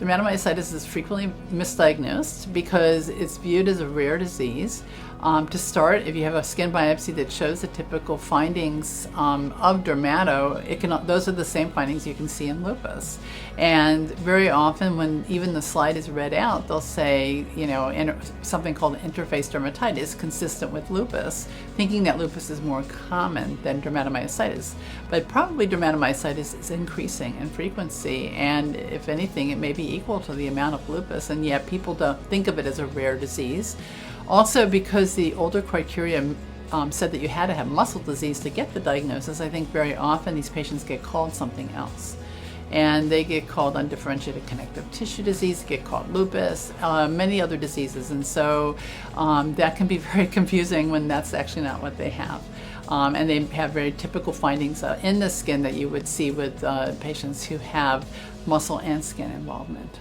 Dermatomyositis is frequently misdiagnosed because it's viewed as a rare disease. To start, if you have a skin biopsy that shows the typical findings of dermato, those are the same findings you can see in lupus. And very often when even the slide is read out, they'll say, something called interface dermatitis consistent with lupus, thinking that lupus is more common than dermatomyositis. But probably dermatomyositis is increasing in frequency, and if anything, it may be equal to the amount of lupus, and yet people don't think of it as a rare disease. Also, because the older criteria said that you had to have muscle disease to get the diagnosis, I think very often these patients get called something else. And they get called undifferentiated connective tissue disease, get called lupus, many other diseases. And so that can be very confusing when that's actually not what they have. And they have very typical findings in the skin that you would see with patients who have muscle and skin involvement.